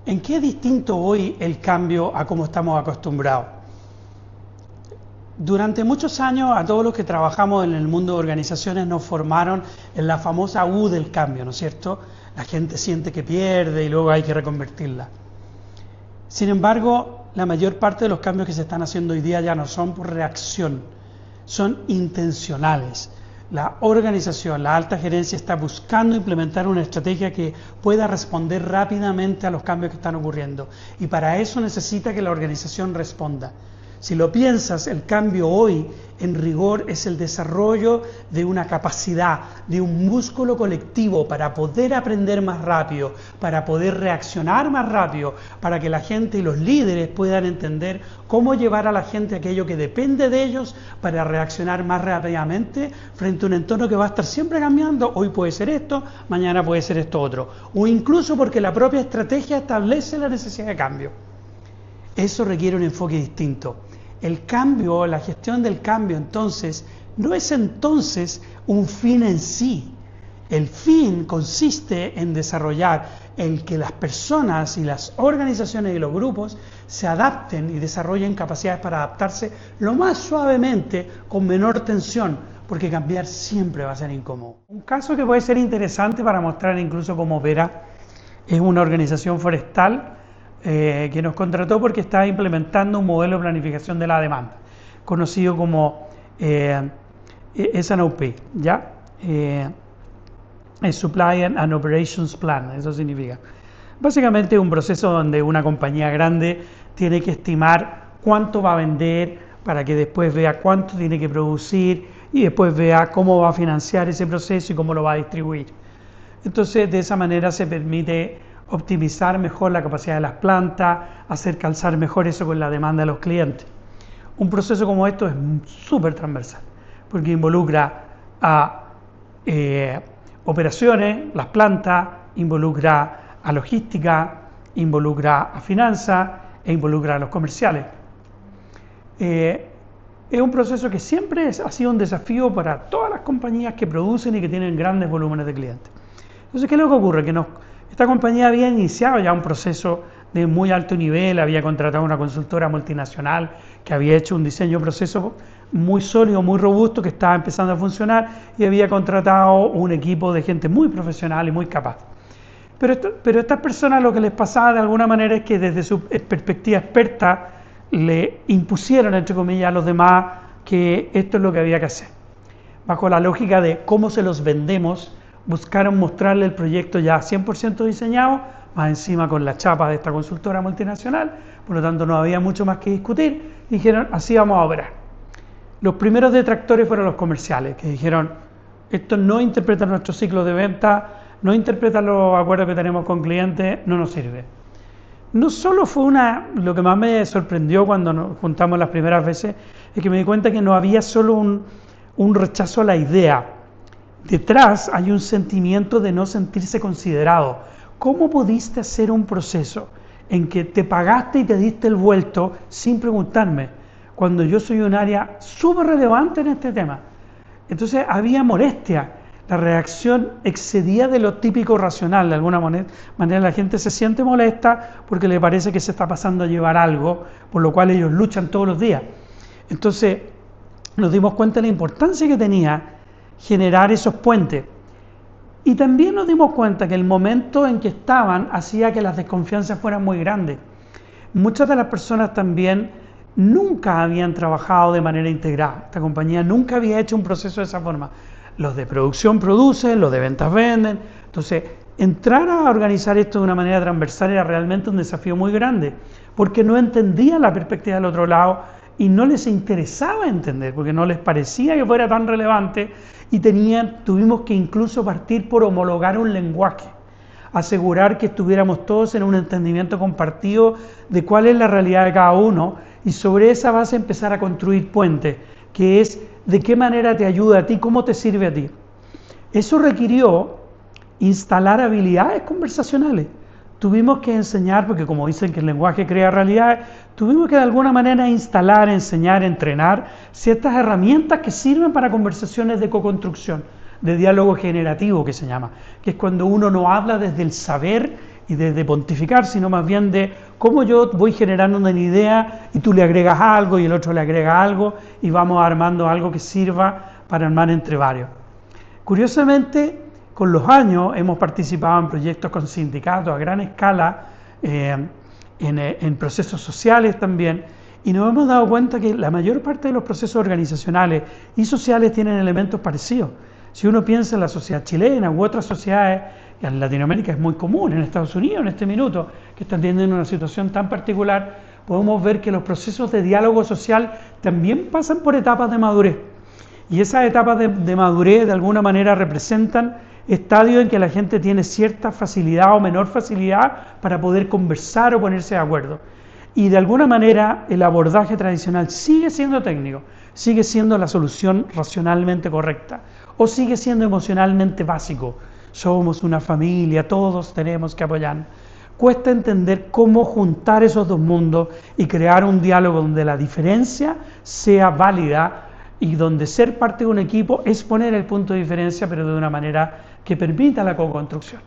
¿En qué es distinto hoy el cambio a cómo estamos acostumbrados? Durante muchos años a todos los que trabajamos en el mundo de organizaciones nos formaron en la famosa U del cambio, ¿no es cierto? La gente siente que pierde y luego hay que reconvertirla. Sin embargo, la mayor parte de los cambios que se están haciendo hoy día ya no son por reacción, son intencionales. La organización, la alta gerencia está buscando implementar una estrategia que pueda responder rápidamente a los cambios que están ocurriendo. Y para eso necesita que la organización responda. Si lo piensas, el cambio hoy, en rigor, es el desarrollo de una capacidad, de un músculo colectivo para poder aprender más rápido, para poder reaccionar más rápido, para que la gente y los líderes puedan entender cómo llevar a la gente aquello que depende de ellos para reaccionar más rápidamente frente a un entorno que va a estar siempre cambiando. Hoy puede ser esto, mañana puede ser esto otro. O incluso porque la propia estrategia establece la necesidad de cambio. Eso requiere un enfoque distinto. El cambio, la gestión del cambio, entonces, no es entonces un fin en sí. El fin consiste en desarrollar el que las personas y las organizaciones y los grupos se adapten y desarrollen capacidades para adaptarse lo más suavemente, con menor tensión, porque cambiar siempre va a ser incómodo. Un caso que puede ser interesante para mostrar incluso cómo opera es una organización forestal que nos contrató porque estaba implementando un modelo de planificación de la demanda, conocido como S&OP, ¿ya? Supply and Operations Plan, eso significa. Básicamente un proceso donde una compañía grande tiene que estimar cuánto va a vender para que después vea cuánto tiene que producir y después vea cómo va a financiar ese proceso y cómo lo va a distribuir. Entonces, de esa manera se permite optimizar mejor la capacidad de las plantas, hacer calzar mejor eso con la demanda de los clientes. Un proceso como esto es súper transversal, porque involucra a operaciones, las plantas, involucra a logística, involucra a finanzas e involucra a los comerciales. Es un proceso que siempre ha sido un desafío para todas las compañías que producen y que tienen grandes volúmenes de clientes. Entonces, ¿qué es lo que ocurre? Que esta compañía había iniciado ya un proceso de muy alto nivel, había contratado una consultora multinacional que había hecho un diseño de proceso muy sólido, muy robusto, que estaba empezando a funcionar, y había contratado un equipo de gente muy profesional y muy capaz. Pero a estas personas lo que les pasaba de alguna manera es que desde su perspectiva experta le impusieron, entre comillas, a los demás que esto es lo que había que hacer. Bajo la lógica de cómo se los vendemos, buscaron mostrarle el proyecto ya 100% diseñado, más encima con la chapa de esta consultora multinacional, por lo tanto no había mucho más que discutir, y dijeron, así vamos a operar. Los primeros detractores fueron los comerciales, que dijeron, esto no interpreta nuestro ciclo de venta, no interpreta los acuerdos que tenemos con clientes, no nos sirve. No solo fue lo que más me sorprendió cuando nos juntamos las primeras veces, es que me di cuenta que no había solo un rechazo a la idea. Detrás hay un sentimiento de no sentirse considerado. ¿Cómo pudiste hacer un proceso en que te pagaste y te diste el vuelto sin preguntarme, cuando yo soy un área súper relevante en este tema? Entonces había molestia, la reacción excedía de lo típico racional. De alguna manera la gente se siente molesta porque le parece que se está pasando a llevar algo, por lo cual ellos luchan todos los días. Entonces nos dimos cuenta de la importancia que tenía generar esos puentes. Y también nos dimos cuenta que el momento en que estaban hacía que las desconfianzas fueran muy grandes. Muchas de las personas también nunca habían trabajado de manera integrada. Esta compañía nunca había hecho un proceso de esa forma. Los de producción producen, los de ventas venden. Entonces, entrar a organizar esto de una manera transversal era realmente un desafío muy grande, porque no entendían la perspectiva del otro lado y no les interesaba entender, porque no les parecía que fuera tan relevante, y tuvimos que incluso partir por homologar un lenguaje, asegurar que estuviéramos todos en un entendimiento compartido de cuál es la realidad de cada uno, y sobre esa base empezar a construir puentes, que es de qué manera te ayuda a ti, cómo te sirve a ti. Eso requirió instalar habilidades conversacionales. Tuvimos que enseñar, porque como dicen que el lenguaje crea realidades, tuvimos que de alguna manera instalar, enseñar, entrenar ciertas herramientas que sirven para conversaciones de coconstrucción, de diálogo generativo que se llama, que es cuando uno no habla desde el saber y de pontificar, sino más bien de cómo yo voy generando una idea y tú le agregas algo y el otro le agrega algo y vamos armando algo que sirva para armar entre varios. Curiosamente, con los años hemos participado en proyectos con sindicatos a gran escala, en procesos sociales también, y nos hemos dado cuenta que la mayor parte de los procesos organizacionales y sociales tienen elementos parecidos. Si uno piensa en la sociedad chilena u otras sociedades, en Latinoamérica es muy común, en Estados Unidos en este minuto, que están teniendo una situación tan particular, podemos ver que los procesos de diálogo social también pasan por etapas de madurez. Y esas etapas de madurez de alguna manera representan estadios en que la gente tiene cierta facilidad o menor facilidad para poder conversar o ponerse de acuerdo. Y de alguna manera el abordaje tradicional sigue siendo técnico, sigue siendo la solución racionalmente correcta o sigue siendo emocionalmente básico. Somos una familia, todos tenemos que apoyar. Cuesta entender cómo juntar esos dos mundos y crear un diálogo donde la diferencia sea válida y donde ser parte de un equipo es poner el punto de diferencia, pero de una manera que permita la co-construcción.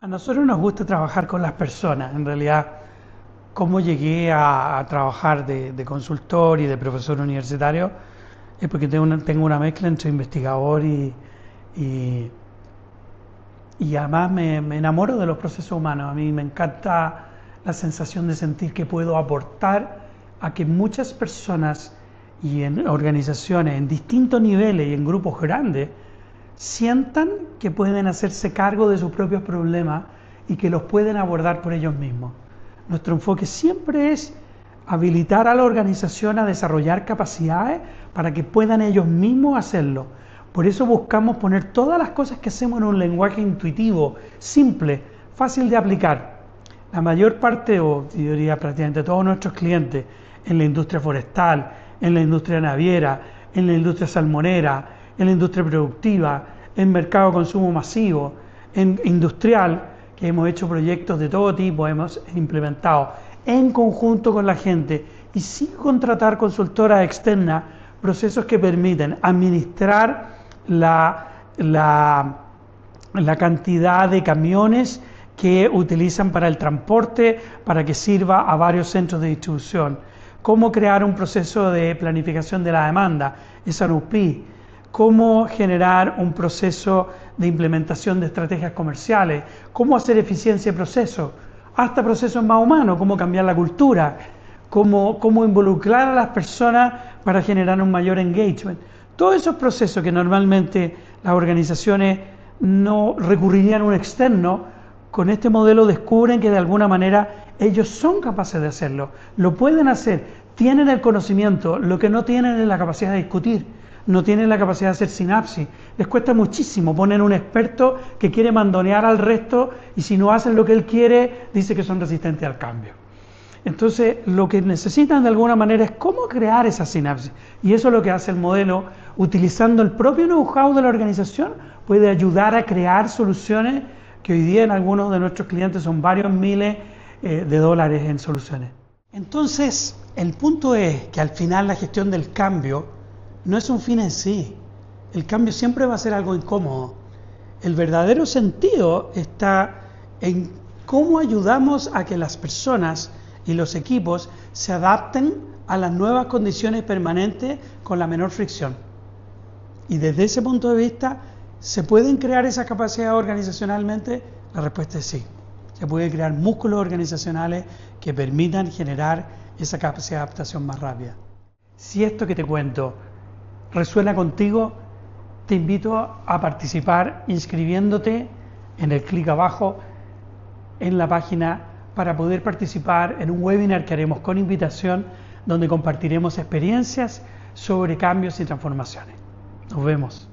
A nosotros nos gusta trabajar con las personas. En realidad, cómo llegué a trabajar de consultor y de profesor universitario es porque tengo una mezcla entre investigador y además me enamoro de los procesos humanos. A mí me encanta la sensación de sentir que puedo aportar a que muchas personas y en organizaciones en distintos niveles y en grupos grandes sientan que pueden hacerse cargo de sus propios problemas y que los pueden abordar por ellos mismos. Nuestro enfoque siempre es habilitar a la organización a desarrollar capacidades para que puedan ellos mismos hacerlo. Por eso buscamos poner todas las cosas que hacemos en un lenguaje intuitivo, simple, fácil de aplicar. La mayor parte, o yo diría prácticamente todos nuestros clientes en la industria forestal, en la industria naviera, en la industria salmonera, en la industria productiva, en mercado de consumo masivo, en industrial, que hemos hecho proyectos de todo tipo, hemos implementado en conjunto con la gente y sin contratar consultoras externas, procesos que permiten administrar la cantidad de camiones que utilizan para el transporte, para que sirva a varios centros de distribución. Cómo crear un proceso de planificación de la demanda, SNOP, cómo generar un proceso de implementación de estrategias comerciales, cómo hacer eficiencia de procesos, hasta procesos más humanos, cómo cambiar la cultura, cómo involucrar a las personas para generar un mayor engagement. Todos esos procesos que normalmente las organizaciones no recurrirían a un externo, con este modelo descubren que de alguna manera ellos son capaces de hacerlo, lo pueden hacer, tienen el conocimiento, lo que no tienen es la capacidad de discutir, no tienen la capacidad de hacer sinapsis, les cuesta muchísimo, ponen un experto que quiere mandonear al resto y si no hacen lo que él quiere, dice que son resistentes al cambio. Entonces, lo que necesitan de alguna manera es cómo crear esa sinapsis. Y eso es lo que hace el modelo, utilizando el propio know-how de la organización, puede ayudar a crear soluciones que hoy día en algunos de nuestros clientes son varios miles de dólares en soluciones. Entonces, el punto es que al final la gestión del cambio no es un fin en sí. El cambio siempre va a ser algo incómodo. El verdadero sentido está en cómo ayudamos a que las personas y los equipos se adapten a las nuevas condiciones permanentes con la menor fricción. Y desde ese punto de vista, ¿se pueden crear esas capacidades organizacionalmente? La respuesta es sí. Se pueden crear músculos organizacionales que permitan generar esa capacidad de adaptación más rápida. Si esto que te cuento resuena contigo, te invito a participar inscribiéndote en el clic abajo en la página para poder participar en un webinar que haremos con invitación donde compartiremos experiencias sobre cambios y transformaciones. Nos vemos.